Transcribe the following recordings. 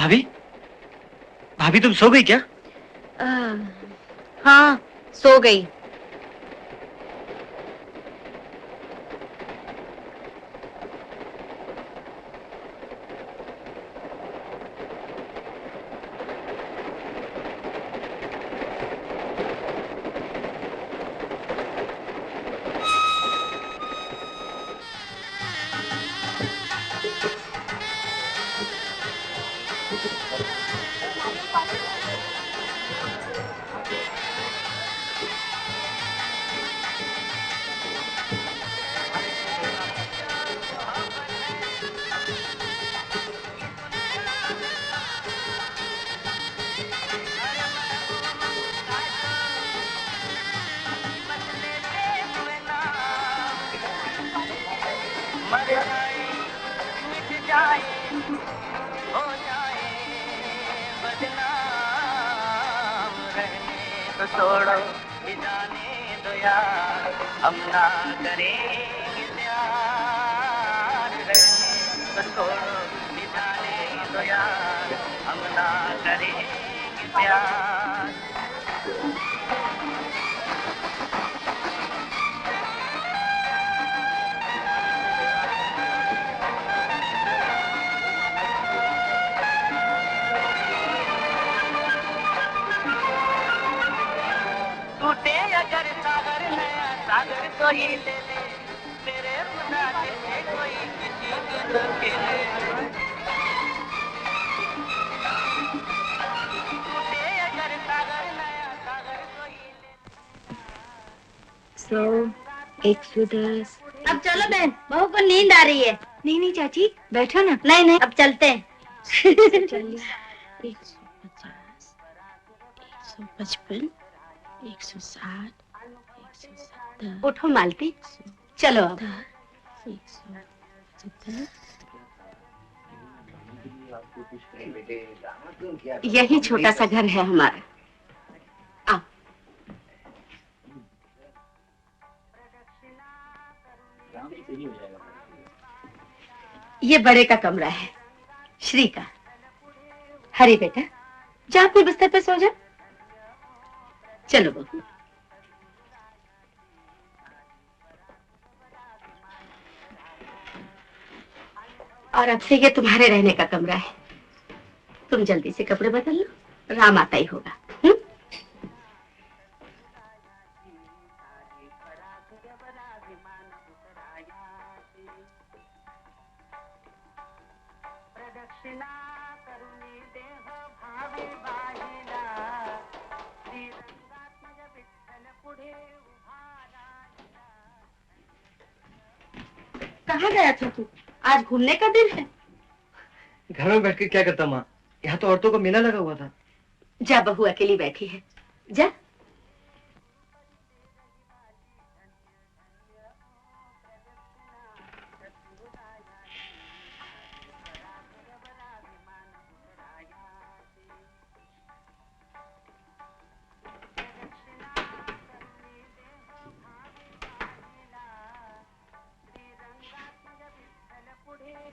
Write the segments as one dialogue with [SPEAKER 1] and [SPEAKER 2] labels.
[SPEAKER 1] भाभी, भाभी तुम सो गई क्या?
[SPEAKER 2] हाँ, सो गई।
[SPEAKER 3] अब चलो बहन, बहू को नींद आ रही है।
[SPEAKER 2] नहीं नहीं चाची, बैठो ना।
[SPEAKER 3] नहीं नहीं, अब चलते हैं।
[SPEAKER 2] 140, 150, 155, 160, 170।
[SPEAKER 3] उठो मालती, चलो अब।
[SPEAKER 2] 170।
[SPEAKER 3] यही छोटा सा घर है हमारा। आओ। ये बड़े का कमरा है, श्री का। हरी बेटा, जा अपने बिस्तर पे सो जा। चलो बहू। और अब से ये तुम्हारे रहने का कमरा है। तुम जल्दी से कपड़े बदल लो, राम आता ही होगा। कहाँ गया था तू? आज घूमने का दिन है।
[SPEAKER 1] घर में बैठ के क्या करता माँ? यहाँ तो औरतों का मेला लगा हुआ था।
[SPEAKER 3] जा, बहू अकेली बैठी है, जा।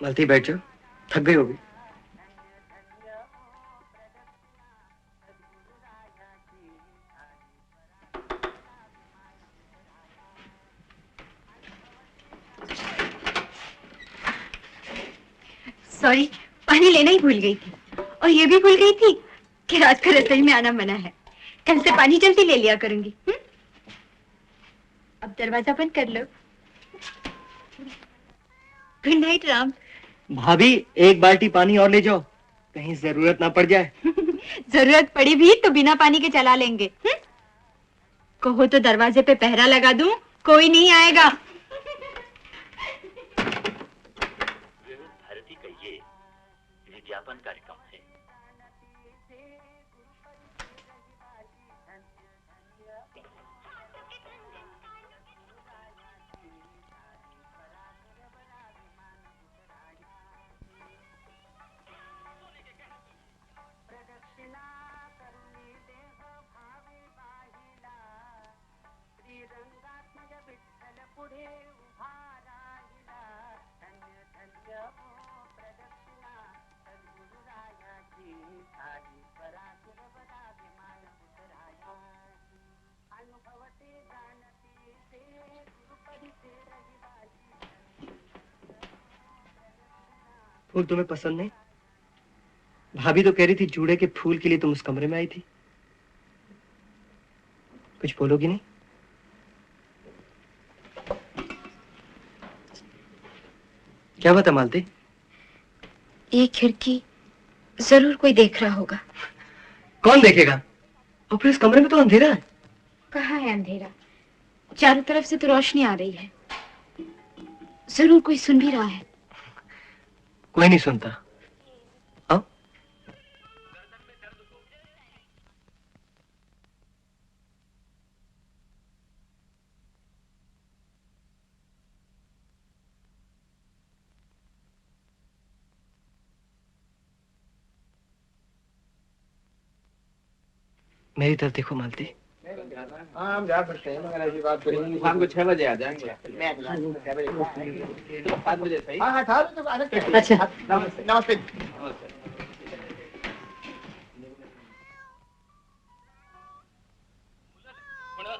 [SPEAKER 1] मालती बैठ जाओ, थक गई होगी।
[SPEAKER 2] सॉरी, पानी लेना ही भूल गई थी। और ये भी भूल गई थी कि रात को रसोई में आना मना है। कल से पानी जल्दी ले लिया करूंगी। अब दरवाजा बंद कर लो। Good night Ram.
[SPEAKER 1] भाभी, एक बाल्टी पानी और ले जाओ, कहीं जरूरत ना पड़ जाए।
[SPEAKER 2] जरूरत पड़ी भी तो बिना पानी के चला लेंगे। कहो तो दरवाजे पे पहरा लगा दूं, कोई नहीं आएगा।
[SPEAKER 4] भारती का ये विज्ञापन कार्यक्रम है।
[SPEAKER 1] फूल तुम्हें पसंद नहीं? भाभी तो कह रही थी जूड़े के फूल के लिए तुम उस कमरे में आई थी। कुछ बोलोगी नहीं? क्या बात है मालती?
[SPEAKER 2] ये खिड़की जरूर कोई देख रहा होगा।
[SPEAKER 1] कौन देखेगा? और फिर इस कमरे में तो अंधेरा है।
[SPEAKER 2] कहाँ है अंधेरा? चारों तरफ से तो रोशनी आ रही है। जरूर कोई सुन भी रहा है।
[SPEAKER 1] कोई नहीं सुनता। आओ। मेरी तरफ देखो मालती।
[SPEAKER 5] हाँ हम जा सकते हैं, मगर ऐसी बात करेंगे शाम को 6 बजे आ जाएंगे। 7 बजे सही। हाँ हाँ ठहरो तो
[SPEAKER 1] अच्छा
[SPEAKER 5] नमस्ते।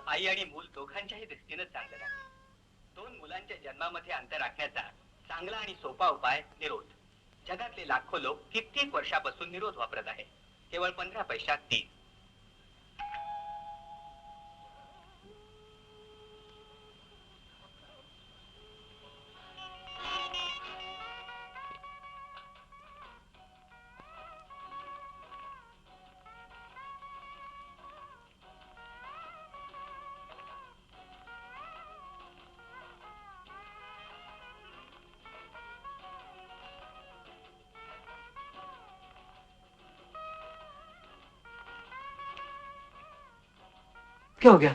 [SPEAKER 4] आई आणि मूल दोघांच्याही दृष्टीने चांगलं नाही. 2 मुलांच्या जन्मामध्ये अंतर राखण्याचा चांगला आणि सोपा उपाय निरोध. जगातले लाखो लोक कित्येक वर्षापासून निरोध वापरत आहे. केवळ 15 पैशात 3.
[SPEAKER 1] क्या हो गया?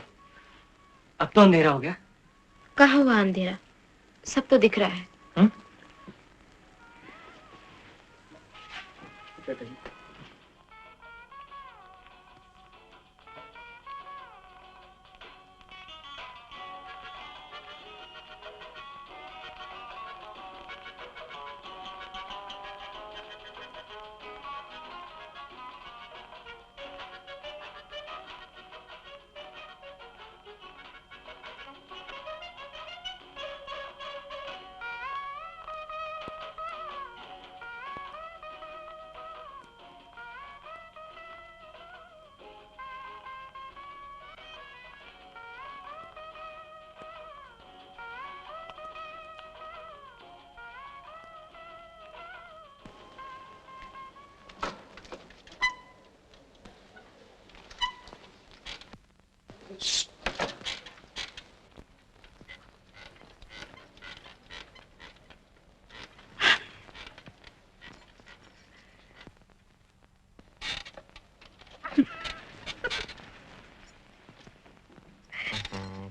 [SPEAKER 1] अब तो अंधेरा हो गया।
[SPEAKER 2] कहाँ हुआ अंधेरा? सब तो दिख रहा है।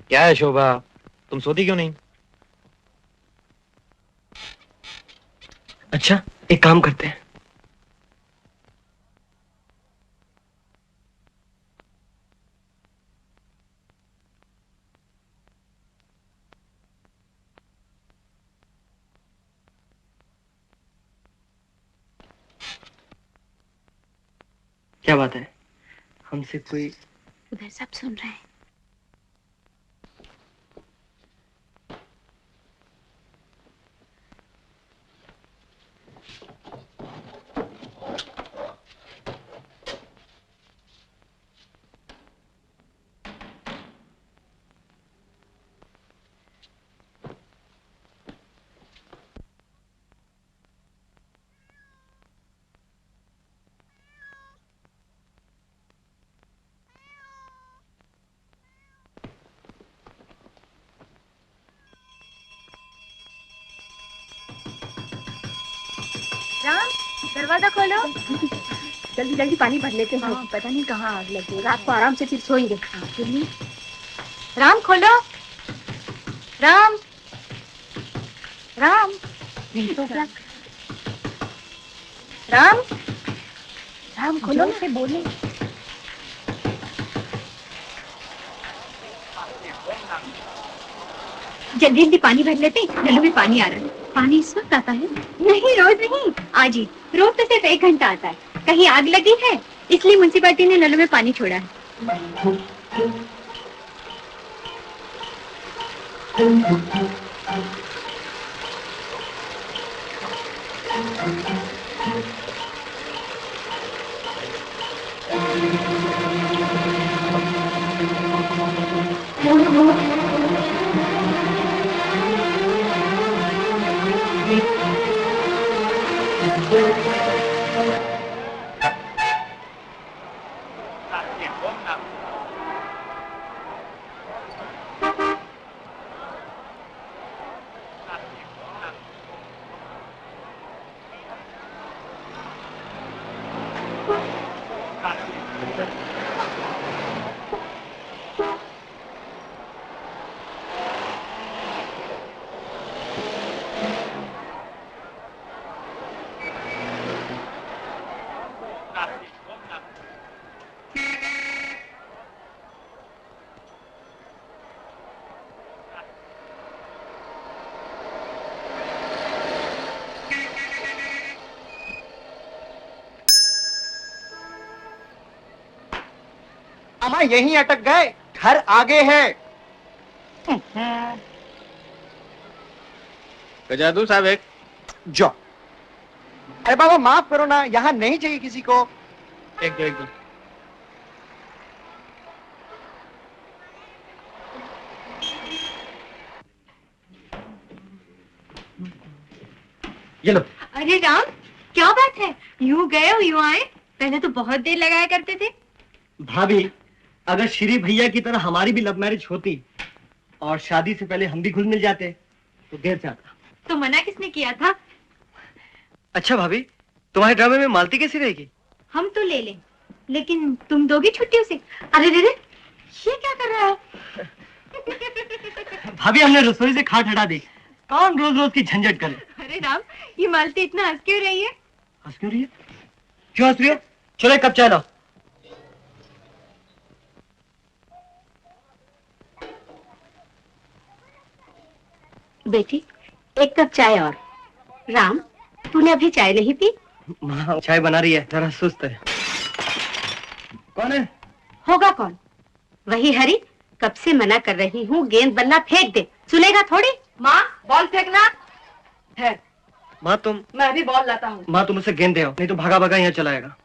[SPEAKER 6] क्या है शोभा, तुम सोती क्यों नहीं?
[SPEAKER 1] अच्छा एक काम करते हैं। क्या बात है? हमसे कोई?
[SPEAKER 2] उधर सब सुन रहे हैं। राम, दरवाजा खोलो।
[SPEAKER 3] जल्दी जल्दी पानी भर लेते हैं।
[SPEAKER 2] पता नहीं कहाँ आग लगी।
[SPEAKER 3] रात को आराम से फिर सोएंगे।
[SPEAKER 2] राम खोलो। राम, राम नहीं तो क्या? राम, राम खोलो से बोले। जल्दी जल्दी पानी भर लेते, नलों में पानी आ रहा है। पानी इस वक्त आता है? नहीं, रोज नहीं, आज ही। रोज तो सिर्फ 1 घंटा आता है। कहीं आग लगी है, इसलिए म्युनिसिपैलिटी ने नलों में पानी छोड़ा है।
[SPEAKER 1] अम्मा यहीं अटक गए, घर आगे है।
[SPEAKER 5] जादू साहब एक
[SPEAKER 1] जो अरे बाबा माफ करो ना, यहाँ नहीं चाहिए किसी को।
[SPEAKER 5] एक दो
[SPEAKER 1] ये लो।
[SPEAKER 2] अरे राम, क्या बात है, यूं गए और यूं आए? पहले तो बहुत देर लगाया करते थे।
[SPEAKER 1] भाभी, अगर श्री भैया की तरह हमारी भी लव मैरिज होती और शादी से पहले हम भी घुल मिल जाते तो देर जाता।
[SPEAKER 2] तो मना किसने किया था?
[SPEAKER 1] अच्छा भाभी, तुम्हारे ड्रामे में मालती कैसी रहेगी?
[SPEAKER 2] हम तो ले लें, लेकिन तुम दोगी छुट्टी उसे? अरे रे रे, ये क्या कर रहा है?
[SPEAKER 1] भाभी हमने रसोई से खाट हटा दी, कौन रोज रोज की झंझट करे।
[SPEAKER 2] अरे राम, ये मालती इतना हंस क्यों रही है?
[SPEAKER 1] हंस क्यों रही है? क्यों हंस रही है? चलो एक कप चाय लाओ।
[SPEAKER 3] बेटी, एक कप चाय और। राम, तूने अभी चाय नहीं पी?
[SPEAKER 1] माँ चाय बना रही है, जरा सुस्त है। कौन है?
[SPEAKER 3] होगा कौन? वही हरी, कब से मना कर रही हूँ, गेंद बल्ला फेंक दे, सुनेगा थोड़ी।
[SPEAKER 7] माँ, बॉल फेंकना है।
[SPEAKER 1] माँ तुम
[SPEAKER 7] मैं अभी बॉल लाता हूँ।
[SPEAKER 1] माँ तुम उसे गेंद दे आओ, नहीं तो भागा भागा यहाँ चला आएगा।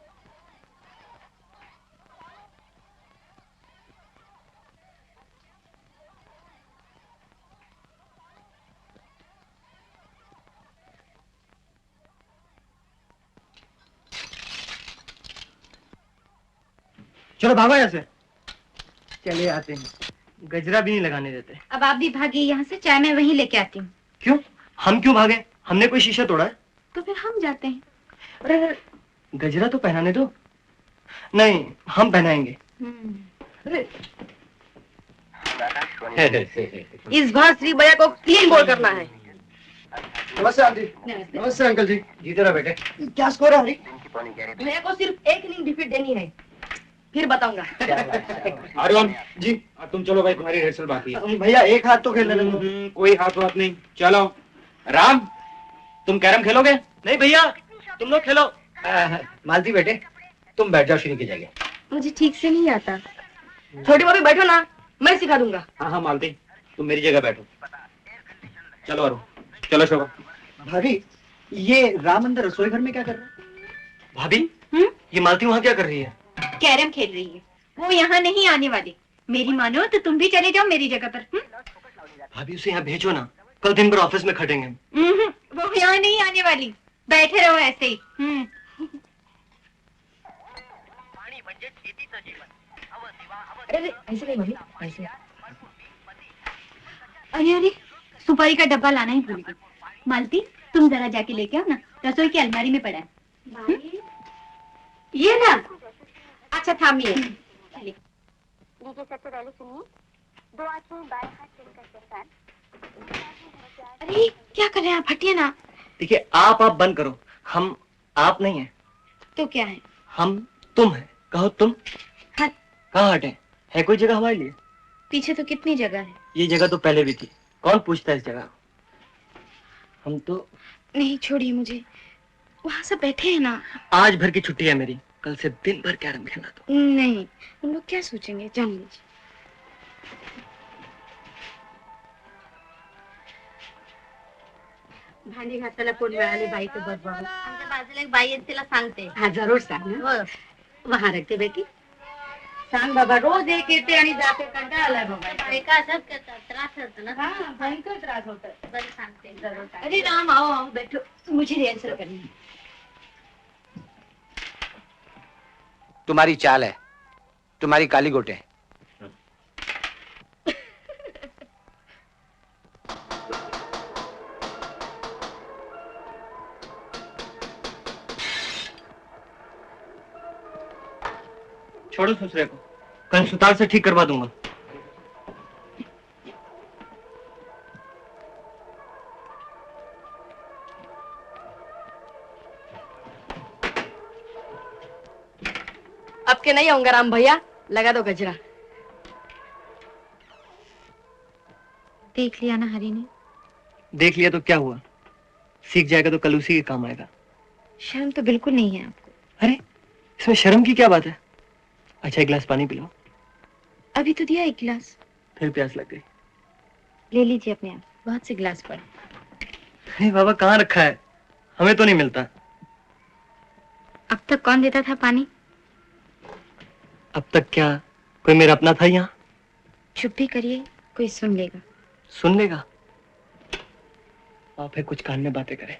[SPEAKER 1] चलो भागो यहाँ से। चले आते हैं, गजरा भी नहीं लगाने देते।
[SPEAKER 2] अब आप भी भागिए यहाँ से, चाय मैं वहीं लेके आती हूँ।
[SPEAKER 1] क्यों? हम क्यों भागे? हमने कोई शीशा तोड़ा है?
[SPEAKER 2] तो फिर हम जाते हैं।
[SPEAKER 1] अरे गजरा तो पहनाने दो। नहीं, हम पहनाएंगे।
[SPEAKER 7] इस बार श्री भैया को क्लीन बॉल करना है।
[SPEAKER 1] नमस्ते आंटी। नमस्ते अंकल जी। जीते रहो बेटे। क्या स्कोर है हरी?
[SPEAKER 7] भैया को सिर्फ एक इनिंग डिफीट देनी है, फिर बताऊंगा।
[SPEAKER 5] अरुण
[SPEAKER 1] जी।
[SPEAKER 5] तुम चलो भाई, तुम्हारी रिहर्सल बाकी है।
[SPEAKER 1] भैया एक हाथ तो खेलने दो।
[SPEAKER 5] कोई हाथ बात नहीं, चलो। राम, तुम कैरम खेलोगे?
[SPEAKER 1] नहीं भैया, तुम लोग खेलो।
[SPEAKER 5] मालती बेटे, तुम बैठ जाओ श्री की जगह।
[SPEAKER 2] मुझे ठीक से नहीं आता।
[SPEAKER 7] छोटी भाभी बैठो ना, मैं सिखा दूंगा।
[SPEAKER 5] हाँ मालती, तुम मेरी जगह बैठो। चलो अरुण, चलो शोभा।
[SPEAKER 1] भाभी, ये राम अंदर रसोई घर में क्या कर रहा है? भाभी, ये मालती वहाँ क्या कर रही है?
[SPEAKER 2] कैरम खेल रही है। वो यहाँ नहीं आने वाली। मेरी मानो तो तुम भी चले जाओ मेरी जगह पर।
[SPEAKER 1] भाभी उसे यहाँ भेजो ना, कल दिन भर ऑफिस में खटेंगे।
[SPEAKER 2] वो यहाँ नहीं आने वाली, बैठे रहो ऐसे ही।
[SPEAKER 7] अरे ऐसे नहीं मम्मी, ऐसे।
[SPEAKER 2] अरे अरे, सुपारी का डब्बा लाना ही भूल गई। मालती, तुम जरा जाके लेके आओ ना, रसोई की अलमारी में पड़ा है।
[SPEAKER 3] ये ना, अच्छा थामिए।
[SPEAKER 8] लीजिए सबसे पहले सुनिए, 2 आंखें बाएं हाथ चलकर के साथ।
[SPEAKER 2] अरे क्या कर रहे हैं आप, हटिए ना।
[SPEAKER 1] देखिए आप बंद करो, हम आप नहीं है।
[SPEAKER 2] तो क्या है?
[SPEAKER 1] हम तुम है, कहो तुम।
[SPEAKER 2] हट।
[SPEAKER 1] कहाँ हटे? है कोई जगह हमारे लिए?
[SPEAKER 2] पीछे तो कितनी जगह है।
[SPEAKER 1] ये जगह तो पहले भी थी, कौन पूछता है इस जगह? हम तो
[SPEAKER 2] नहीं, छोड़िए मुझे, वहाँ सब बैठे हैं ना।
[SPEAKER 1] आज भर की छुट्टी है मेरी, कल से दिन भर कैरम खेलना। तो
[SPEAKER 2] नहीं, उन लोग क्या सोचेंगे, जान लीजिए।
[SPEAKER 3] भांडी घासायला कोण मिळाली बाई तर बघ बाबा.
[SPEAKER 7] आमच्या बाजूला एक बाई आहे तिला सांगते.
[SPEAKER 3] हा जरूर सांग ना. वहां रखते बेटी. सांग बाबा, रोज एक येते आणि जाते, कंटाळा आलाय बाबा.
[SPEAKER 7] बायका असंच करतात, त्रास होतो ना.
[SPEAKER 3] हा भयंकर त्रास होता.
[SPEAKER 7] बरं सांगते.
[SPEAKER 3] जरूर सांग.
[SPEAKER 2] अरे राम, आओ आओ बैठो, मुझे रिहर्सल करनी है.
[SPEAKER 5] तुम्हारी चाल है, तुम्हारी काली गोटे.
[SPEAKER 1] छोड़ो ससुरे को, कल सुतार से ठीक करवा दूंगा.
[SPEAKER 7] अब के नहीं आऊंगा राम भैया, लगा दो गजरा.
[SPEAKER 2] देख लिया ना हरी ने.
[SPEAKER 1] देख लिया तो क्या हुआ, सीख जाएगा तो कल उसी के काम आएगा.
[SPEAKER 2] शर्म तो बिल्कुल नहीं है आपको.
[SPEAKER 1] अरे इसमें शर्म की क्या बात है. अच्छा एक गिलास पानी पिलाओ.
[SPEAKER 2] अभी तो दिया एक गिलास.
[SPEAKER 1] फिर प्यास लग गई.
[SPEAKER 2] ले लीजिए अपने आप, बहुत से गिलास पड़े.
[SPEAKER 1] अरे बाबा कहाँ रखा है, हमें तो नहीं मिलता.
[SPEAKER 2] अब तक कौन देता था पानी?
[SPEAKER 1] अब तक क्या कोई मेरा अपना था यहाँ.
[SPEAKER 2] चुप भी करिए, कोई सुन लेगा.
[SPEAKER 1] सुन लेगा. और फिर कुछ कान में बातें करे,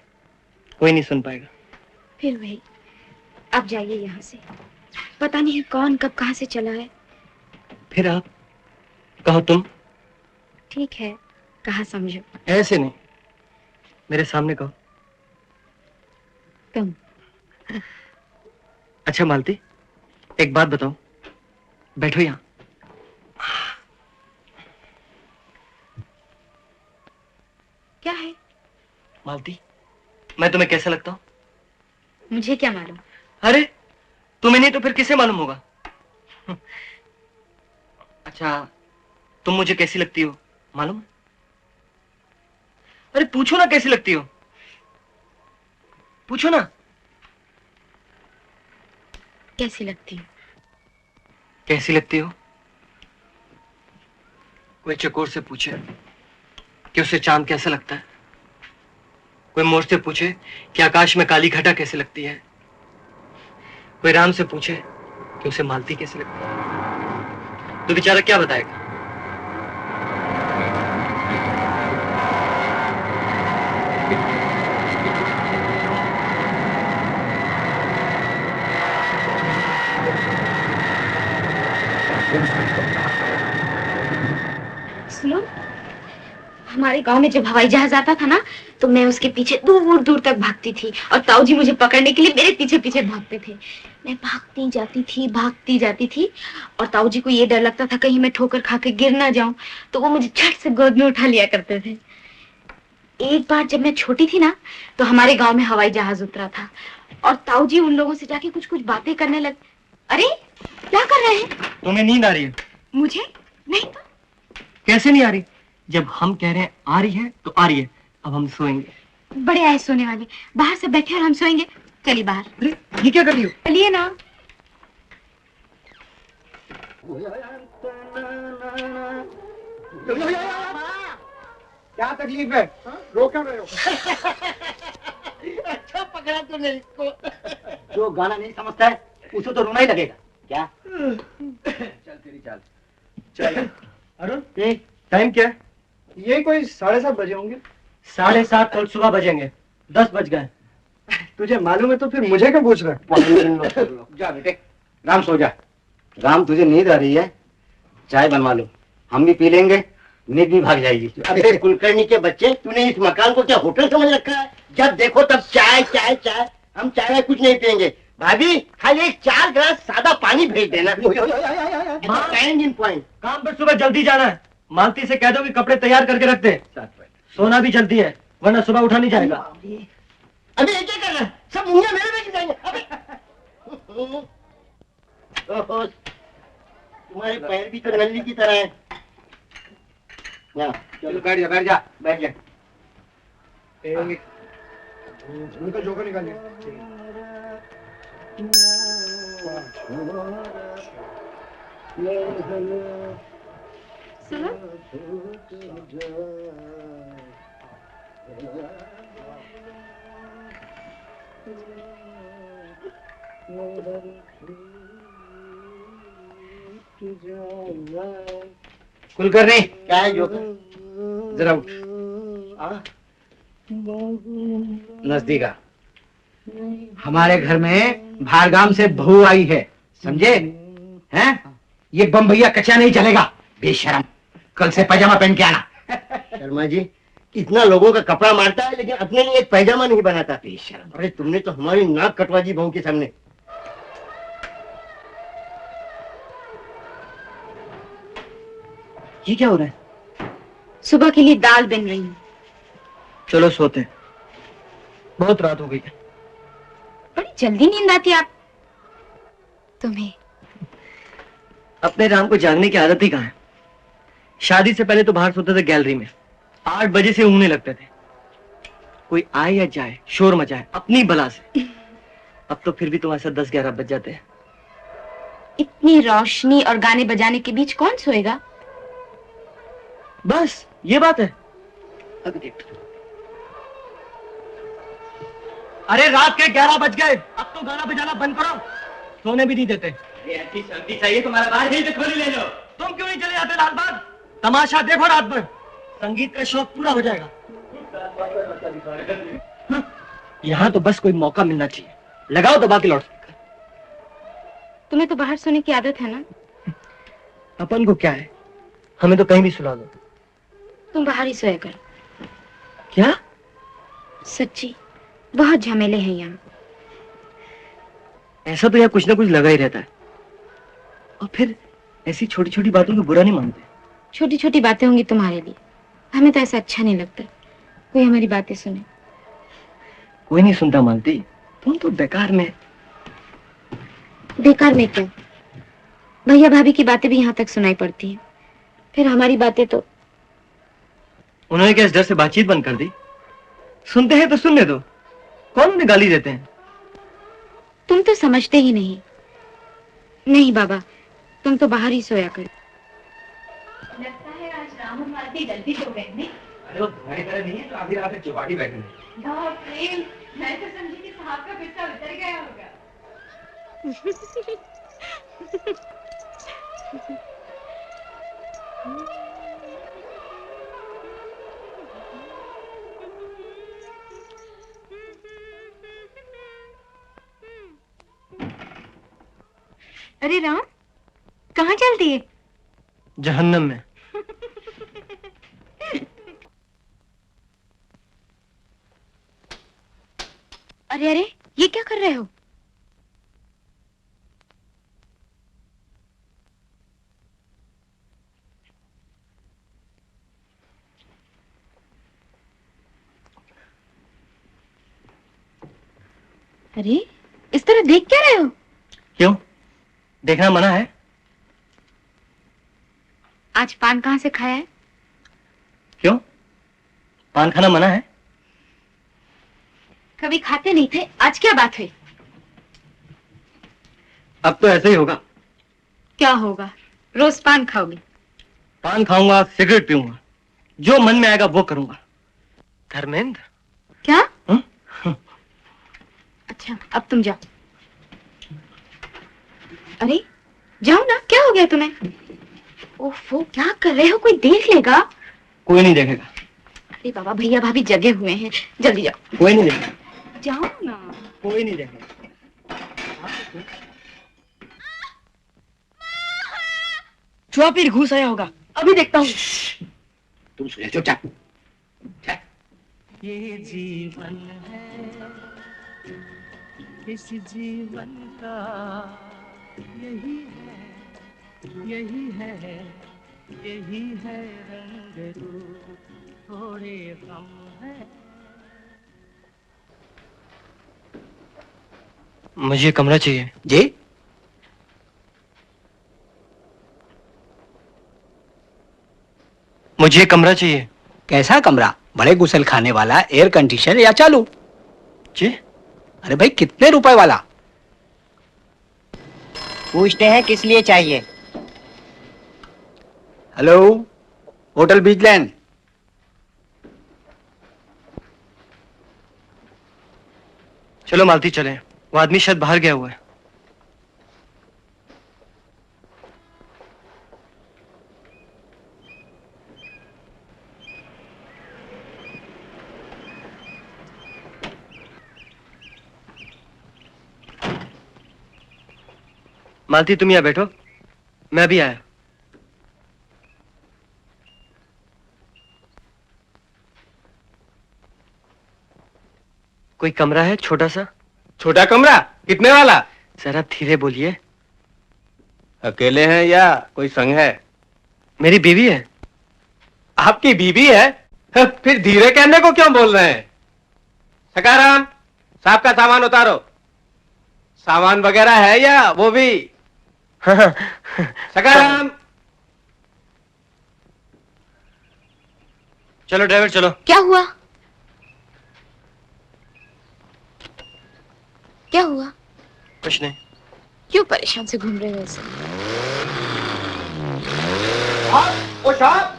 [SPEAKER 1] कोई नहीं सुन पाएगा.
[SPEAKER 2] फिर वही, अब जाइए यहाँ से. पता नहीं कौन कब कहाँ से चला है.
[SPEAKER 1] फिर आप कहो तुम.
[SPEAKER 2] ठीक है, कहा समझो.
[SPEAKER 1] ऐसे नहीं, मेरे सामने कहो.
[SPEAKER 2] तुम.
[SPEAKER 1] अच्छा मालती, एक बात बताओ. बैठो यहाँ.
[SPEAKER 2] क्या है?
[SPEAKER 1] मालती, मैं तुम्हें कैसा लगता हूँ?
[SPEAKER 2] मुझे क्या मालूम.
[SPEAKER 1] अरे तुम्हें नहीं तो फिर किसे मालूम होगा. अच्छा तुम मुझे कैसी लगती हो मालूम है? अरे पूछो ना कैसी लगती हो, पूछो ना.
[SPEAKER 2] कैसी लगती हूँ?
[SPEAKER 1] कैसी लगती हो. कोई चकोर से पूछे कि उसे चांद कैसा लगता है. कोई मोर से पूछे कि आकाश में काली घटा कैसे लगती है. कोई राम से पूछे कि उसे मालती कैसे लगती है. तो बेचारा क्या बताएगा.
[SPEAKER 2] सुनो, हमारे गांव में जब हवाई जहाज आता था ना, तो मैं उसके पीछे दूर दूर तक भागती थी और ताऊ जी मुझे पकड़ने के लिए मेरे पीछे पीछे भागते थे. मैं भागती जाती थी और ताऊ जी को ये डर लगता था कहीं मैं ठोकर खा के गिर ना जाऊं, तो वो मुझे झट से गोद में उठा लिया करते थे. एक बार जब मैं छोटी थी ना, तो हमारे गांव में हवाई जहाज उतरा था और ताऊ जी उन लोगों से जाके कुछ कुछ बातें करने लगे. अरे क्या कर रहे हैं?
[SPEAKER 1] तुम्हें नींद आ रही है.
[SPEAKER 2] मुझे नहीं तो.
[SPEAKER 1] कैसे नहीं आ रही. जब हम कह रहे हैं आ रही है तो आ रही है. अब हम सोएंगे.
[SPEAKER 2] बड़े आए सोने वाले. बाहर से बैठे और हम सोएंगे. चलिए बाहर.
[SPEAKER 1] अरे ये क्या कर रही हो.
[SPEAKER 2] चलिए ना.
[SPEAKER 5] क्या तकलीफ है, रो क्यों रहे हो?
[SPEAKER 1] अच्छा पकड़ा तूने इसको.
[SPEAKER 5] जो गाना नहीं समझता है उसे तो रोना ही लगेगा क्या. चल तेरी चाल.
[SPEAKER 1] चल अरुण, टाइम क्या है.
[SPEAKER 5] ये कोई 7:30 बजे होंगे.
[SPEAKER 1] 7:30 कल सुबह बजेंगे. 10 बज गए.
[SPEAKER 5] तुझे मालूम है तो फिर मुझे क्यों पूछ रहा है. जा बेटे, राम सो जा. राम तुझे नींद आ रही है, चाय बनवा लो, हम भी पी लेंगे, नींद भी भाग जाएगी.
[SPEAKER 9] अबे कुलकर्णी के बच्चे, तूने इस मकान को क्या होटल समझ रखा है. जब देखो तब चाय चाय चाय. हम चाय कुछ नहीं पियेंगे. भाभी खाली एक 4 गिलास सादा पानी भेज देना. Time in point.
[SPEAKER 1] काम पर सुबह जल्दी जाना है. मालती से कह दो कि कपड़े तैयार करके रख दे. सोना भी जल्दी है वरना सुबह उठा नहीं जाएगा.
[SPEAKER 9] अबे ये क्या कर रहा है. सब मुंगे मेरे में जाएंगे. ओहो, तुम्हारे पैर भी तो नल्ली की तरह है.
[SPEAKER 5] चलो बैठ जा, बैठ जा,
[SPEAKER 9] बैठ जा.
[SPEAKER 5] उनका जोकर निकालिए.
[SPEAKER 2] सुनो,
[SPEAKER 5] कुलकर्णी,
[SPEAKER 9] क्या है जो
[SPEAKER 5] जरा उठ। नजदीक आ। हमारे घर में भारगाम से बहू आई है, समझे? हैं? ये बम भैया कच्चा नहीं चलेगा। बेशरम, कल से पैजामा पहन के आना।
[SPEAKER 9] शर्मा जी, इतना लोगों का कपड़ा मारता है लेकिन अपने लिए एक पैजामा नहीं बनाता।
[SPEAKER 5] बेशरम।
[SPEAKER 9] अरे तुमने तो हमारी नाक कटवा दी बहू के सामने।
[SPEAKER 1] ये क्या हो रहा है?
[SPEAKER 2] सुबह के लिए दाल बन रही हूँ।
[SPEAKER 1] चलो सोते हैं, बहुत रात हो गई है।
[SPEAKER 2] बड़ी जल्दी नींद आती है आप तुम्हें।
[SPEAKER 1] अपने राम को जागने की आदत ही कहाँ है? शादी से पहले तो बाहर सोते थे गैलरी में, 8 बजे से ऊँगने लगते थे। कोई आए या जाए, शोर मचाए, अपनी बला से। अब तो फिर भी तुम्हारे साथ 10-11 बज जाते हैं।
[SPEAKER 2] इतनी रोशनी और गाने बजाने के बीच कौन सोएगा?
[SPEAKER 1] बस ये बात है। अभी देख, अरे रात के 11 बज गए, अब तो गाना बजाना बंद करो। सोने भी नहीं देते।
[SPEAKER 4] ऐसी सर्दी चाहिए तुम्हारा बाहर ही खोली ले लो।
[SPEAKER 1] तुम क्यों नहीं चले जाते लालबाग? तमाशा देखो रात भर, संगीत का शौक पूरा हो जाएगा। यहाँ तो बस कोई मौका मिलना चाहिए। लगाओ दबा के लाउडस्पीकर।
[SPEAKER 2] तुम्हें तो बाहर सोने की आदत है ना?
[SPEAKER 1] अपन को क्या है, हमें तो कहीं भी सुला दो।
[SPEAKER 2] तुम बाहर ही सोया करो।
[SPEAKER 1] क्या?
[SPEAKER 2] सच्ची, बहुत झमेले हैं यहाँ।
[SPEAKER 1] ऐसा तो यहाँ कुछ ना कुछ लगा ही रहता है, और फिर ऐसी छोटी छोटी बातों को बुरा नहीं मानते।
[SPEAKER 2] छोटी छोटी बातें होंगी तुम्हारे लिए, हमें तो ऐसा अच्छा नहीं लगता कोई हमारी बातें सुने।
[SPEAKER 1] कोई नहीं सुनता मालती, तुम तो बेकार में।
[SPEAKER 2] बेकार में क्या? भैया भाभी की बातें भी यहाँ तक सुनाई पड़ती हैं, फिर हमारी बातें तो।
[SPEAKER 1] उन्होंने क्या इस डर से बातचीत बंद कर दी? सुनते हैं तो सुनने दो, कौन उन्हें गाली देते हैं?
[SPEAKER 2] तुम तो समझते ही नहीं। नहीं बाबा, तुम तो बाहर ही सोया कर। लगता है आज राम और मालती जल्दी सो गए नहीं?
[SPEAKER 5] अरे वो तुम्हारी तरह नहीं है तो आधी रात तक चौपाटी बैठे हैं।
[SPEAKER 2] मैं तो समझी कि साहब का बिस्तर उतर गया होगा। अरे राम, कहाँ चल दिए?
[SPEAKER 1] जहन्नम में।
[SPEAKER 2] अरे अरे, ये क्या कर रहे हो? अरे, इस तरह देख क्या रहे हो?
[SPEAKER 1] क्यों, देखना मना है?
[SPEAKER 2] आज पान कहाँ से खाया है?
[SPEAKER 1] क्यों, पान खाना मना है?
[SPEAKER 2] कभी खाते नहीं थे, आज क्या बात हुई?
[SPEAKER 1] अब तो ऐसे ही होगा।
[SPEAKER 2] क्या होगा? रोज पान खाओगे?
[SPEAKER 1] पान खाऊंगा, सिगरेट पीऊंगा, जो मन में आएगा वो करूंगा। धर्मेंद्र।
[SPEAKER 2] क्या?
[SPEAKER 1] हुँ?
[SPEAKER 2] अच्छा, अब तुम जाओ। अरे जाओ ना, क्या हो गया तुम्हें? ओफो, क्या कर रहे हो? कोई देख लेगा।
[SPEAKER 1] कोई नहीं देखेगा।
[SPEAKER 2] अरे बाबा, भैया भाभी जगे हुए हैं, जल्दी जाओ।
[SPEAKER 1] कोई नहीं देखेगा।
[SPEAKER 2] जाओ ना।
[SPEAKER 1] कोई नहीं देखेगा। चुहा पीर घुस आया होगा, अभी देखता हूँ।
[SPEAKER 5] तुम सुने चुपचाप।
[SPEAKER 10] ये जीवन है, इस जीवन का यही है, यही है, यही है रंग रूप, थोड़े गम है।
[SPEAKER 1] मुझे कमरा चाहिए।
[SPEAKER 5] जी?
[SPEAKER 1] मुझे कमरा चाहिए।
[SPEAKER 5] कैसा कमरा? बड़े गुसल खाने वाला, एयर कंडीशनर या चालू?
[SPEAKER 1] जी?
[SPEAKER 5] अरे भाई, कितने रुपए वाला?
[SPEAKER 9] पूछते हैं किस लिए चाहिए?
[SPEAKER 5] Hello, hotel Beachland.
[SPEAKER 1] चलो मालती चले, वो आदमी शायद बाहर गया हुआ है। मालती तुम यहाँ बैठो, मैं भी आया। कोई कमरा है छोटा सा?
[SPEAKER 11] छोटा कमरा कितने वाला?
[SPEAKER 1] जरा धीरे बोलिए।
[SPEAKER 11] अकेले हैं या कोई संग है?
[SPEAKER 1] मेरी बीवी है।
[SPEAKER 11] आपकी बीवी है? फिर धीरे कहने को क्यों बोल रहे हैं? सकाराम, साहब का सामान उतारो। सामान वगैरह है या वो भी? सकाराम,
[SPEAKER 1] चलो ड्राइवर चलो।
[SPEAKER 2] क्या हुआ? क्या हुआ?
[SPEAKER 1] कुछ नहीं।
[SPEAKER 2] क्यों परेशान से घूम रहे हो ऐसे?
[SPEAKER 11] ओ साहब,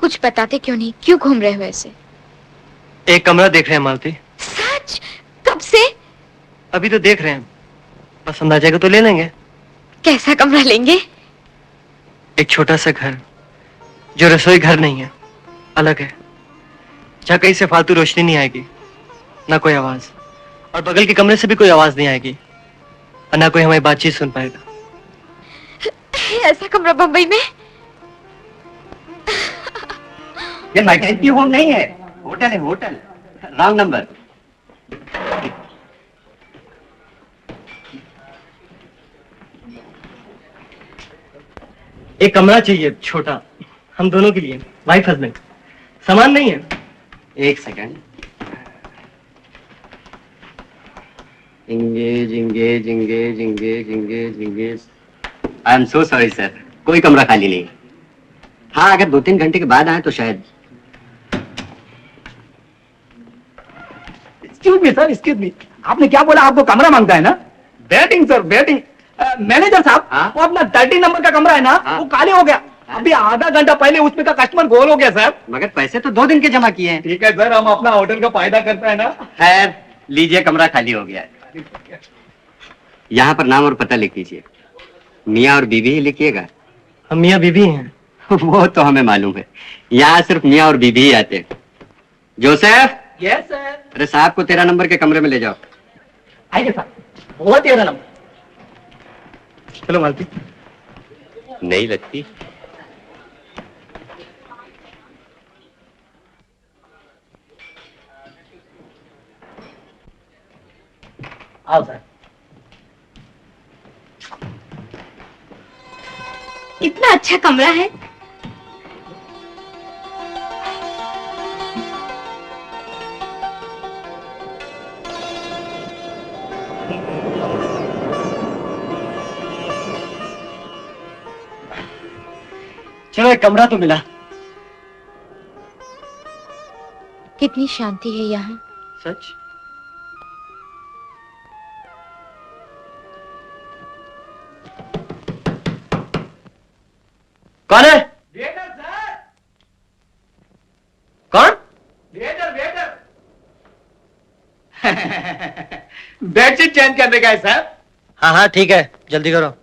[SPEAKER 2] कुछ बताते क्यों नहीं? क्यों घूम रहे हो ऐसे?
[SPEAKER 1] एक कमरा देख रहे हैं मालती।
[SPEAKER 2] सच? कब से?
[SPEAKER 1] अभी तो देख रहे हैं, पसंद आ जाएगा तो ले लेंगे।
[SPEAKER 2] कैसा कमरा लेंगे?
[SPEAKER 1] एक छोटा सा घर जो रसोई घर नहीं है, अलग है, जहाँ कहीं से फालतू रोशनी नहीं आएगी, ना कोई आवाज, और बगल के कमरे से भी कोई आवाज नहीं आएगी, और ना कोई हमारी बातचीत सुन पाएगा।
[SPEAKER 2] ऐसा कमरा बम्बई में?
[SPEAKER 9] ये मैकेनिक होम नहीं है, होटल है, होटल। Wrong number.
[SPEAKER 1] एक कमरा चाहिए छोटा, हम दोनों के लिए, वाइफ हस्बैंड। सामान नहीं है।
[SPEAKER 9] एक second. Engage engage engage engage engage engage. I am so sorry sir, कोई कमरा खाली नहीं। हाँ, अगर 2-3 घंटे के बाद आए तो शायद।
[SPEAKER 5] Excuse me sir, excuse me, आपने क्या बोला? आपको कमरा मांगता है ना? Batting sir, batting. मैनेजर साहब,
[SPEAKER 9] हाँ?
[SPEAKER 5] वो अपना 30 नंबर का कमरा है ना,
[SPEAKER 9] हाँ?
[SPEAKER 5] वो खाली हो गया। अभी आधा घंटा पहले उसमें का कस्टमर गोल हो गया सर।
[SPEAKER 9] मगर पैसे तो 2 दिन के जमा किए हैं।
[SPEAKER 5] ठीक है सर, हम अपना होटल का फायदा करता है ना।
[SPEAKER 9] खैर, लीजिए, कमरा खाली हो गया है। यहाँ पर नाम और पता लिख लीजिए। मियाँ और बीबी ही लिखिएगा।
[SPEAKER 1] हम मियाँ बीबी हैं।
[SPEAKER 9] वो तो हमें मालूम है, यहाँ सिर्फ मियाँ और बीबी ही आते हैं। Joseph,
[SPEAKER 5] yes sir.
[SPEAKER 9] अरे साहब को 13 नंबर के कमरे में ले जाओ।
[SPEAKER 5] आइए सर, वो 13 नंबर।
[SPEAKER 1] चलो मालती।
[SPEAKER 9] नहीं लगती।
[SPEAKER 5] आओ सर।
[SPEAKER 2] कितना अच्छा कमरा है।
[SPEAKER 1] चलो एक कमरा तो मिला।
[SPEAKER 2] कितनी शांति है यहाँ।
[SPEAKER 1] सच? कौन है?
[SPEAKER 5] Waiter sir.
[SPEAKER 1] कौन?
[SPEAKER 5] Waiter, waiter. बेडशीट चेंज करने का है सर।
[SPEAKER 1] हाँ हाँ ठीक है, जल्दी करो।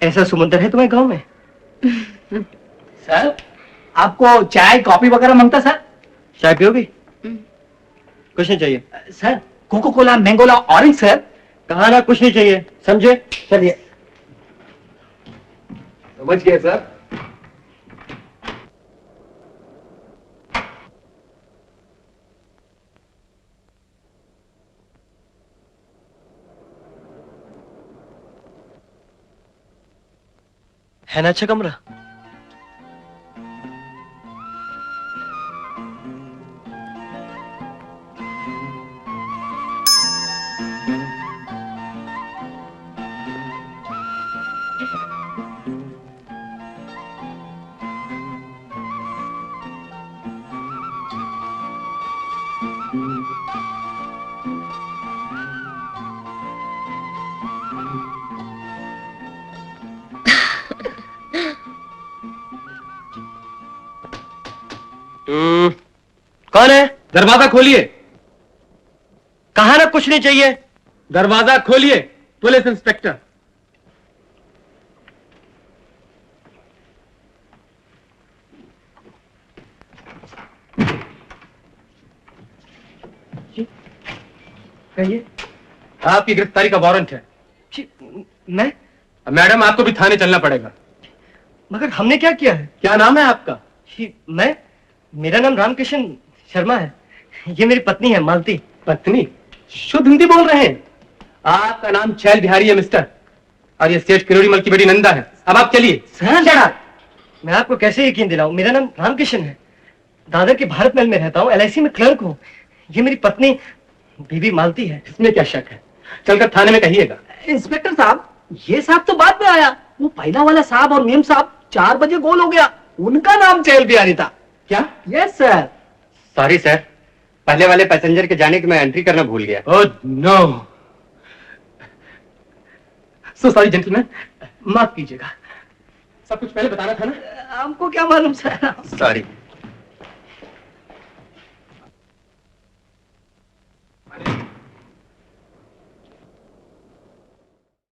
[SPEAKER 1] ऐसा समुंदर है तुम्हारे गांव में?
[SPEAKER 5] सर, आपको चाय कॉफी वगैरह मांगता सर?
[SPEAKER 1] चाय पियोगी? कुछ नहीं चाहिए।
[SPEAKER 5] Sir, Coca Cola, Mangola, orange sir.
[SPEAKER 1] कहा ना कुछ नहीं चाहिए, समझे? चलिए।
[SPEAKER 5] समझ गए सर।
[SPEAKER 1] है ना अच्छा कमरा? कौन है?
[SPEAKER 11] दरवाजा खोलिए।
[SPEAKER 1] कहा ना कुछ नहीं चाहिए।
[SPEAKER 11] दरवाजा खोलिए। Police inspector.
[SPEAKER 1] कहिए।
[SPEAKER 11] आपकी गिरफ्तारी का वारंट है।
[SPEAKER 1] मैं?
[SPEAKER 11] मैडम आपको भी थाने चलना पड़ेगा।
[SPEAKER 1] मगर हमने क्या किया है?
[SPEAKER 11] क्या नाम है आपका?
[SPEAKER 1] मेरा नाम रामकिशन शर्मा है। ये मेरी पत्नी है मालती।
[SPEAKER 11] पत्नी? शुद्ध हिंदी बोल रहे हैं। आपका नाम छैल बिहारी है मिस्टर, और ये सेठ किरोड़ीमल की बेटी नंदा है। अब आप चलिए।
[SPEAKER 1] सर, मैं आपको कैसे यकीन दिलाऊं? मेरा नाम रामकिशन है, दादर के भारत महल में रहता हूँ, LIC में क्लर्क हूँ। ये मेरी पत्नी बीबी मालती है।
[SPEAKER 11] इसमें क्या शक है? चलकर थाने में कहिएगा।
[SPEAKER 5] इंस्पेक्टर साहब, ये साहब तो बाद में आया। वो पहला वाला साहब और मेम साहब 4 बजे गोल हो गया। उनका नाम चहल बिहारी था।
[SPEAKER 11] क्या?
[SPEAKER 5] Yes sir.
[SPEAKER 4] सॉरी सर, पहले वाले पैसेंजर के जाने की मैं एंट्री करना भूल गया।
[SPEAKER 11] Oh no, so sorry gentleman, माफ कीजिएगा। सब कुछ पहले बताना था ना।
[SPEAKER 5] हमको क्या मालूम सर।
[SPEAKER 4] सॉरी।